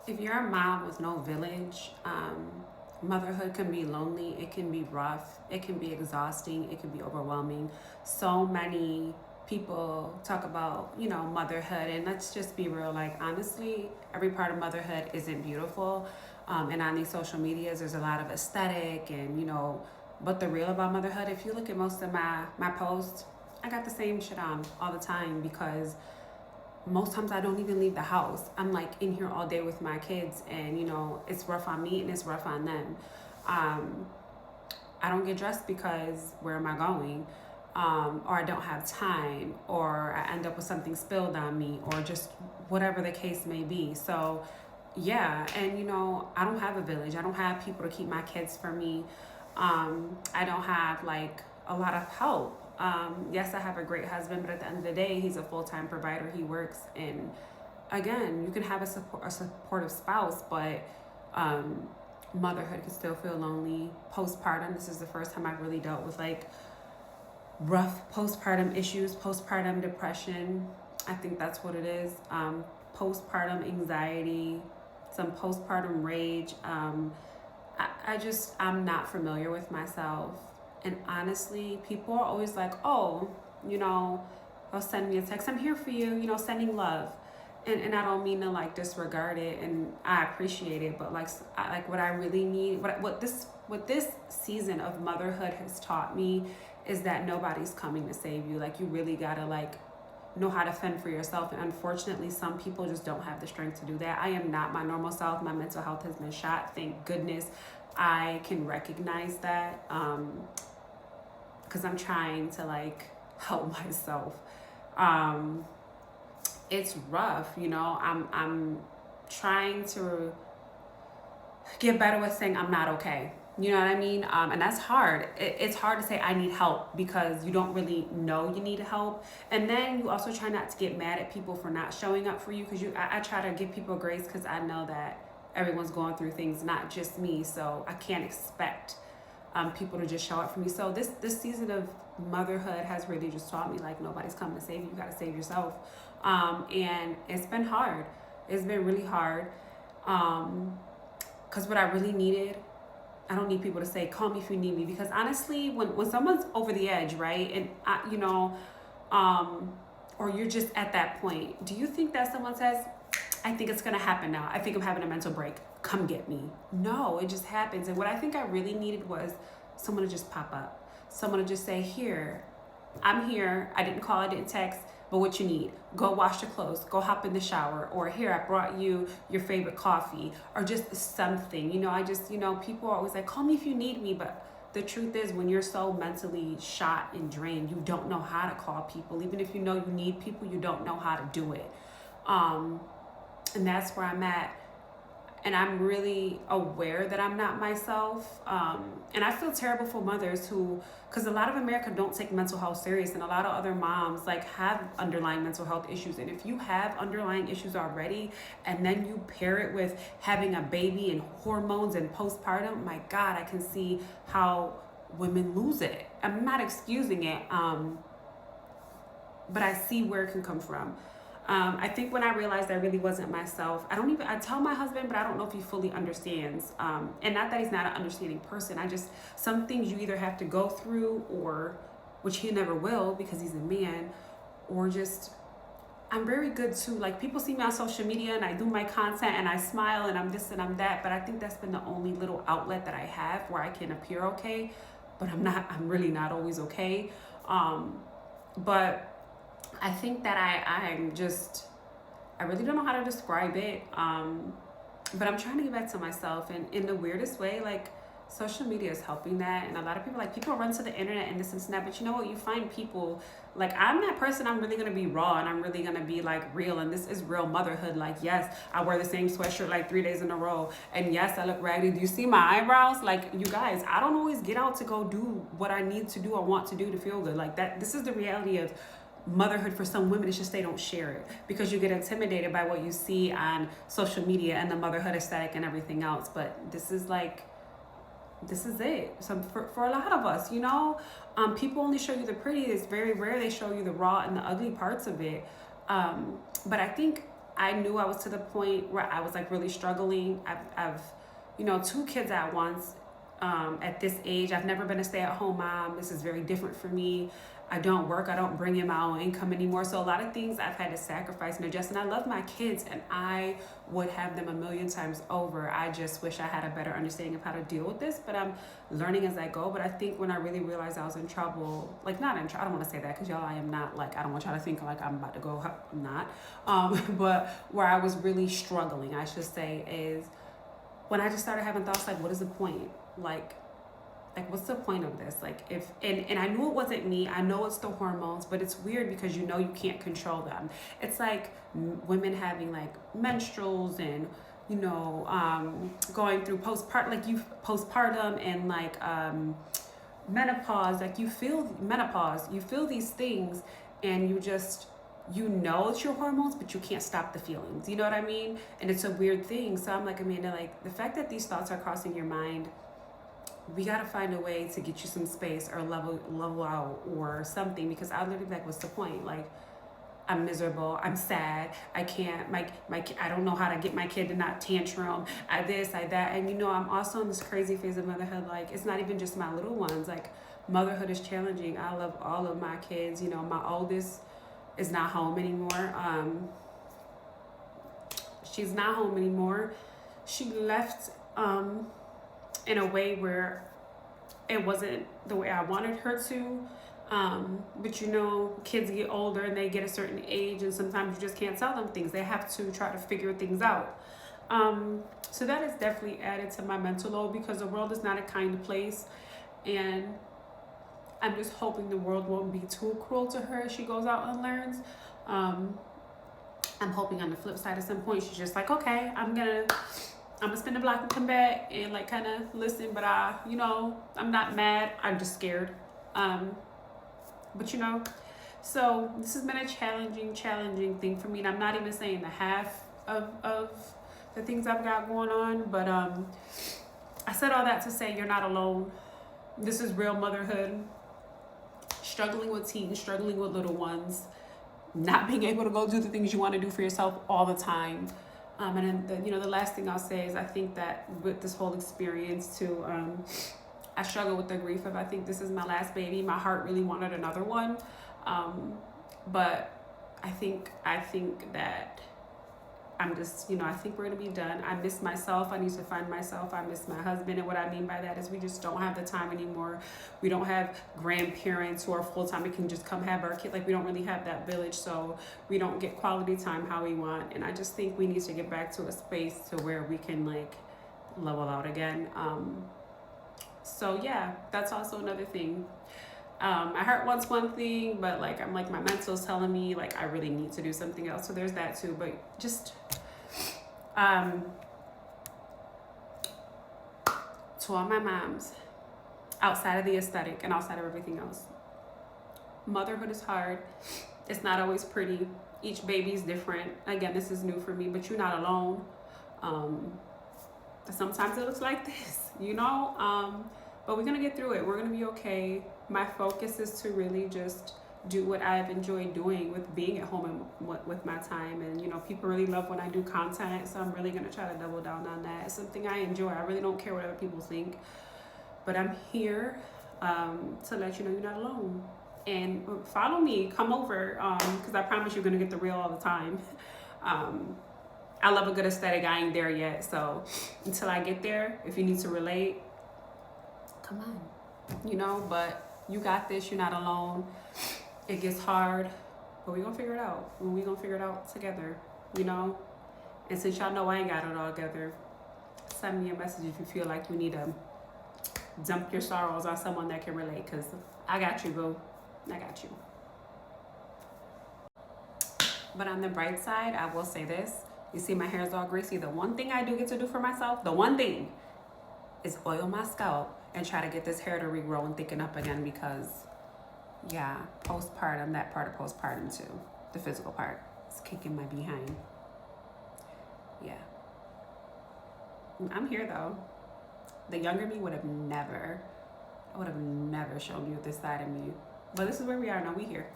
If you're a mom with no village, motherhood can be lonely, it can be rough, it can be exhausting, it can be overwhelming. So many people talk about, motherhood, and let's just be real. Like, honestly, every part of motherhood isn't beautiful. And on these social medias, there's a lot of aesthetic and, but the real about motherhood, if you look at most of my posts, I got the same shit on all the time because most times I don't even leave the house. I'm like in here all day with my kids, and it's rough on me and it's rough on them. Um, I don't get dressed because where am I going? Or I don't have time, or I end up with something spilled on me, or just whatever the case may be. So, yeah, and I don't have a village. I don't have people to keep my kids for me. I don't have like a lot of help. Yes, I have a great husband, but at the end of the day, he's a full time provider. He works, and again, you can have a supportive spouse, but um, motherhood can still feel lonely. Postpartum, this is the first time I've really dealt with like rough postpartum issues, postpartum depression. I think that's what it is. Postpartum anxiety, some postpartum rage. I'm not familiar with myself. And honestly, people are always like, oh, you know, they'll send me a text, I'm here for you, sending love. And I don't mean to like disregard it, and I appreciate it, but like what I really need, what this season of motherhood has taught me is that nobody's coming to save you. Like, you really gotta like know how to fend for yourself, and unfortunately some people just don't have the strength to do that. I am not my normal self. My mental health has been shot, thank goodness. I can recognize that because I'm trying to like help myself. um it's rough, I'm trying to get better with saying I'm not okay. You know what I mean? And that's hard. It's hard to say I need help because you don't really know you need help. And then you also try not to get mad at people for not showing up for you, because I try to give people grace because I know that everyone's going through things, not just me. So I can't expect people to just show up for me. So this season of motherhood has really just taught me like nobody's coming to save you. You got to save yourself. And it's been hard. It's been really hard. Because what I really needed, I don't need people to say, call me if you need me. Because honestly, when someone's over the edge, right? And, or you're just at that point, do you think that someone says, I think it's going to happen now. I think I'm having a mental break. Come get me. No, it just happens. And what I think I really needed was someone to just pop up. Someone to just say, here, I'm here. I didn't call, I didn't text, but what you need? Go wash your clothes, go hop in the shower, or here, I brought you your favorite coffee, or just something. People are always like, call me if you need me, but the truth is, when you're so mentally shot and drained, you don't know how to call people. Even if you know you need people, you don't know how to do it. And that's where I'm at. And I'm really aware that I'm not myself. And I feel terrible for mothers who, because a lot of America don't take mental health serious, and a lot of other moms like have underlying mental health issues. And if you have underlying issues already, and then you pair it with having a baby and hormones and postpartum, my God, I can see how women lose it. I'm not excusing it, but I see where it can come from. I think when I realized I really wasn't myself, I tell my husband, but I don't know if he fully understands. And not that he's not an understanding person. Some things you either have to go through, or, which he never will because he's a man, or just, I'm very good too. Like, people see me on social media and I do my content and I smile and I'm this and I'm that, but I think that's been the only little outlet that I have where I can appear okay, but I'm really not always okay. But I think that I really don't know how to describe it. But I'm trying to get back to myself, and in the weirdest way, like, social media is helping that. And a lot of people run to the internet and this and that, but you know what, you find people, like, I'm that person. I'm really gonna be raw, and I'm really gonna be like real, and this is real motherhood. Like, yes, I wear the same sweatshirt like 3 days in a row, and yes, I look raggedy. Do you see my eyebrows? Like, you guys, I don't always get out to go do what I need to do or want to do to feel good. Like, that, this is the reality of motherhood for some women. It's just they don't share it because you get intimidated by what you see on social media and the motherhood aesthetic and everything else. But this is it. So for a lot of us, people only show you the pretty. It's very rare they show you the raw and the ugly parts of it. But I think I knew I was to the point where I was like really struggling. I've you know, 2 kids at once. At this age, I've never been a stay-at-home mom. This is very different for me. I don't work. I don't bring in my own income anymore. So a lot of things I've had to sacrifice and adjust. And I love my kids, and I would have them a million times over. I just wish I had a better understanding of how to deal with this. But I'm learning as I go. But I think when I really realized I was in trouble, like not in trouble, I don't want to say that because y'all, I am not like, I don't want y'all to think like I'm about to go. I'm not. But where I was really struggling, I should say, is when I just started having thoughts like, what is the point? Like what's the point of this? Like if and I knew it wasn't me. I know it's the hormones, but it's weird because you know you can't control them. It's like women having like menstruals and you know going through postpartum and like menopause. Like you feel menopause, you feel these things, and you know it's your hormones, but you can't stop the feelings. You know what I mean? And it's a weird thing. So I'm like, Amanda, like the fact that these thoughts are crossing your mind, we gotta find a way to get you some space or level out or something, because I literally like, what's the point? Like I'm miserable, I'm sad, I can't I don't know how to get my kid to not tantrum, I this, I that. And you know, I'm also in this crazy phase of motherhood. Like it's not even just my little ones. Like motherhood is challenging. I love all of my kids. You know, my oldest is not home anymore. She's not home anymore. She left in a way where it wasn't the way I wanted her to. But you know, kids get older and they get a certain age, and sometimes you just can't tell them things. They have to try to figure things out. So that has definitely added to my mental load, because the world is not a kind place, and I'm just hoping the world won't be too cruel to her as she goes out and learns. I'm hoping on the flip side at some point she's just like, okay, I'm gonna spin the block and come back and like kind of listen, but you know, I'm not mad, I'm just scared. But you know, so this has been a challenging thing for me, and I'm not even saying the half of the things I've got going on, but I said all that to say you're not alone. This is real motherhood. Struggling with teens, struggling with little ones, not being able to go do the things you want to do for yourself all the time. And then the last thing I'll say is I think that with this whole experience too, I struggle with the grief of, I think this is my last baby. My heart really wanted another one, but I think that I'm just, I think we're gonna be done. I miss myself. I need to find myself. I miss my husband. And what I mean by that is we just don't have the time anymore. We don't have grandparents who are full-time and can just come have our kid. Like we don't really have that village, so we don't get quality time how we want. And I just think we need to get back to a space to where we can like level out again. So yeah, that's also another thing. My heart wants one thing, but like I'm like my mental's telling me like I really need to do something else. So there's that too. But just to all my moms, outside of the aesthetic and outside of everything else, motherhood is hard. It's not always pretty. Each baby's different. Again, this is new for me, but you're not alone. Sometimes it looks like this, but we're gonna get through it. We're gonna be okay. My focus is to really just do what I've enjoyed doing with being at home and with my time. And people really love when I do content, so I'm really gonna try to double down on that. It's something I enjoy. I really don't care what other people think, but I'm here to let you know you're not alone. And follow me, come over, because I promise you're gonna get the real all the time. I love a good aesthetic. I ain't there yet, so until I get there, if you need to relate, come on, but you got this. You're not alone. It gets hard, but we're gonna figure it out. We're gonna figure it out together, and since y'all know I ain't got it all together, send me a message if you feel like you need to dump your sorrows on someone that can relate, because I got you, boo. I got you. But on the bright side, I will say this. You see my hair is all greasy. The one thing I do get to do for myself, the one thing, is oil my scalp and try to get this hair to regrow and thicken up again, because postpartum, that part of postpartum too, the physical part, is kicking my behind. Yeah. I'm here though. The younger me would have never shown you this side of me. But this is where we are now. We here.